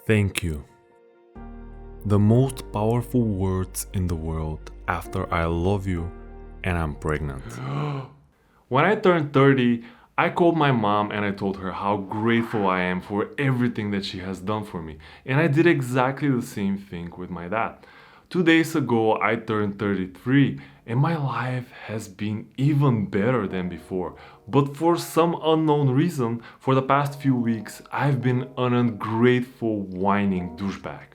Thank you. The most powerful words in the world after I love you and I'm pregnant. When I turned 30, I called my mom and I told her how grateful I am for everything that she has done for me. And I did exactly the same thing with my dad. 2 days ago, I turned 33 and my life has been even better than before. But for some unknown reason, for the past few weeks, I've been an ungrateful, whining douchebag.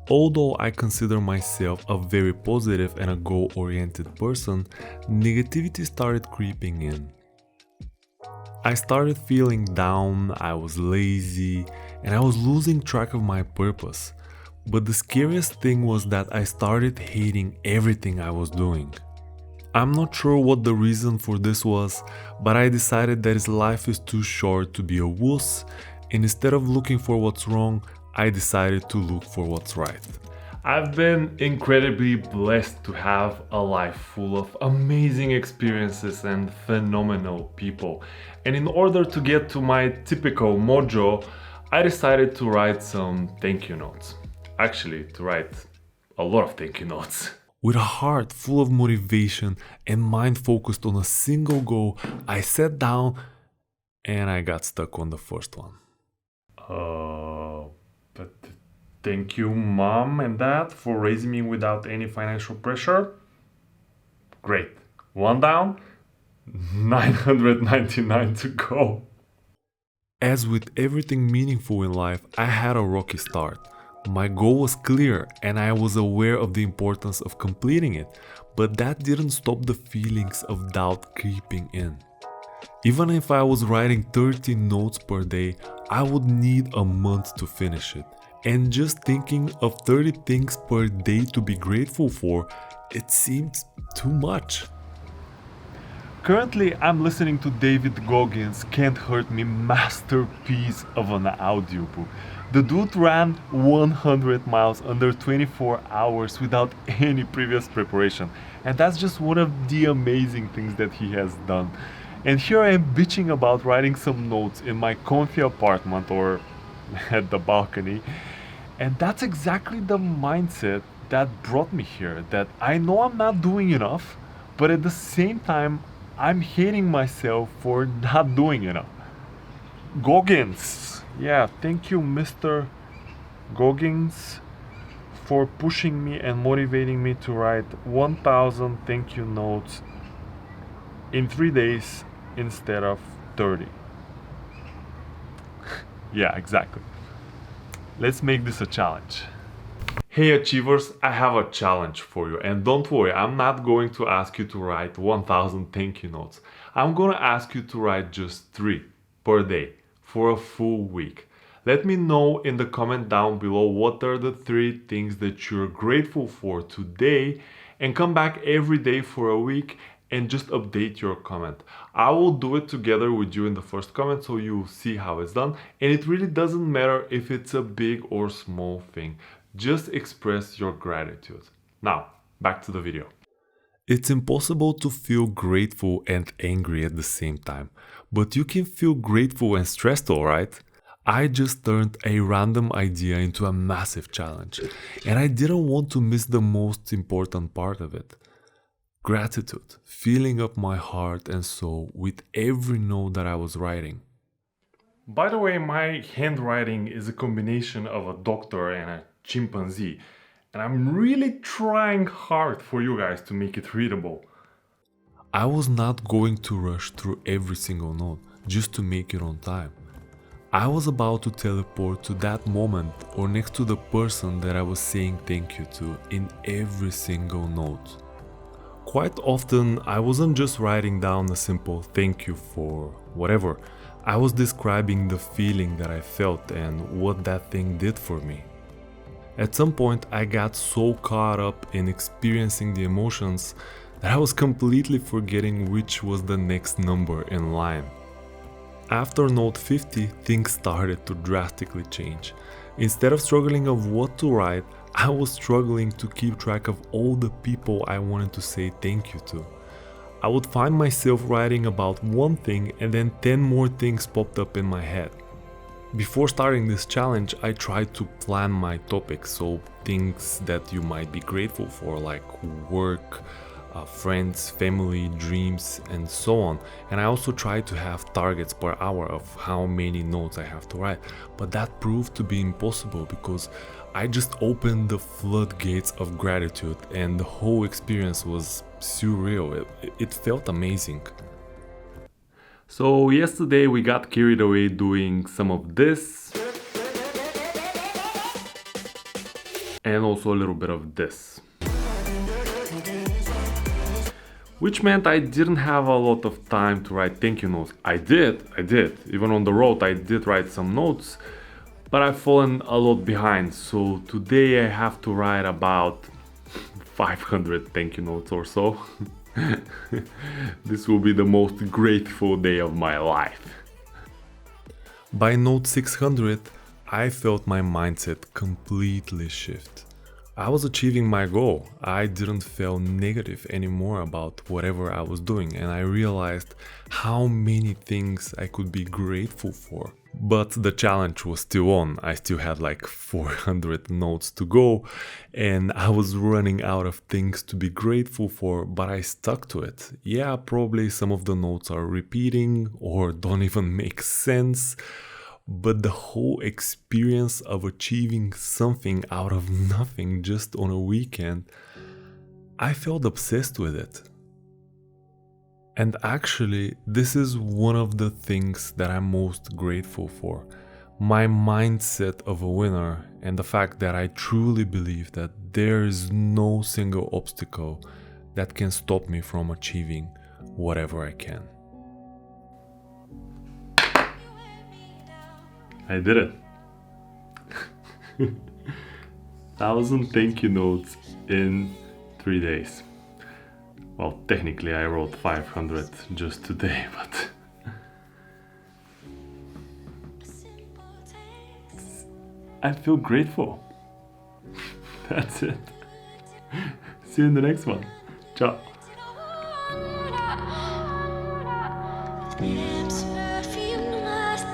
Although I consider myself a very positive and a goal-oriented person, negativity started creeping in. I started feeling down, I was lazy, and I was losing track of my purpose. But the scariest thing was that I started hating everything I was doing. I'm not sure what the reason for this was, but I decided that his life is too short to be a wuss, and instead of looking for what's wrong, I decided to look for what's right. I've been incredibly blessed to have a life full of amazing experiences and phenomenal people. And in order to get to my typical mojo, I decided to write some thank you notes. Actually, to write a lot of thank you notes. With a heart full of motivation and mind focused on a single goal, I sat down and I got stuck on the first one. But thank you, mom and dad, for raising me without any financial pressure. Great. One down, 999 to go. As with everything meaningful in life, I had a rocky start. My goal was clear and I was aware of the importance of completing it, but that didn't stop the feelings of doubt creeping in. Even if I was writing 30 notes per day, I would need a month to finish it. And just thinking of 30 things per day to be grateful for, it seems too much. Currently, I'm listening to David Goggins' Can't Hurt Me masterpiece of an audiobook. The dude ran 100 miles under 24 hours without any previous preparation. And that's just one of the amazing things that he has done. And here I am bitching about writing some notes in my comfy apartment or at the balcony. And that's exactly the mindset that brought me here. That I know I'm not doing enough, but at the same time, I'm hating myself for not doing enough. Goggins. Yeah, thank you, Mr. Goggins, for pushing me and motivating me to write 1,000 thank you notes in 3 days instead of 30. Yeah, exactly. Let's make this a challenge. Hey achievers, I have a challenge for you, and don't worry, I'm not going to ask you to write 1,000 thank you notes. I'm gonna ask you to write just 3 per day for a full week. Let me know in the comment down below what are the 3 things that you're grateful for today, and come back every day for a week and just update your comment. I will do it together with you in the first comment so you'll see how it's done, and it really doesn't matter if it's a big or small thing. Just express your gratitude. Now, back to the video. It's impossible to feel grateful and angry at the same time, but you can feel grateful and stressed, alright? I just turned a random idea into a massive challenge, and I didn't want to miss the most important part of it. Gratitude, filling up my heart and soul with every note that I was writing. By the way, my handwriting is a combination of a doctor and a chimpanzee, and I'm really trying hard for you guys to make it readable. I was not going to rush through every single note just to make it on time. I was about to teleport to that moment or next to the person that I was saying thank you to in every single note. Quite often, I wasn't just writing down a simple thank you for whatever. I was describing the feeling that I felt and what that thing did for me. At some point, I got so caught up in experiencing the emotions that I was completely forgetting which was the next number in line. After note 50, things started to drastically change. Instead of struggling of what to write, I was struggling to keep track of all the people I wanted to say thank you to. I would find myself writing about one thing and then 10 more things popped up in my head. Before starting this challenge, I tried to plan my topics, so things that you might be grateful for, like work, friends, family, dreams, and so on. And I also tried to have targets per hour of how many notes I have to write, but that proved to be impossible because I just opened the floodgates of gratitude and the whole experience was surreal. It felt amazing. So yesterday we got carried away doing some of this and also a little bit of this, which meant I didn't have a lot of time to write thank you notes. I did. Even on the road I did write some notes, but I've fallen a lot behind. So today I have to write about 500 thank you notes or so. This will be the most grateful day of my life. By note 600, I felt my mindset completely shift. I was achieving my goal. I didn't feel negative anymore about whatever I was doing, and I realized how many things I could be grateful for. But the challenge was still on. I still had like 400 notes to go, and I was running out of things to be grateful for, but I stuck to it. Yeah, probably some of the notes are repeating or don't even make sense. But the whole experience of achieving something out of nothing just on a weekend, I felt obsessed with it. And actually, this is one of the things that I'm most grateful for. My mindset of a winner and the fact that I truly believe that there is no single obstacle that can stop me from achieving whatever I can. I did it. 1,000 thank you notes in 3 days. Well, technically I wrote 500 just today, but I feel grateful. That's it. See you in the next one. Ciao. Lips perfume last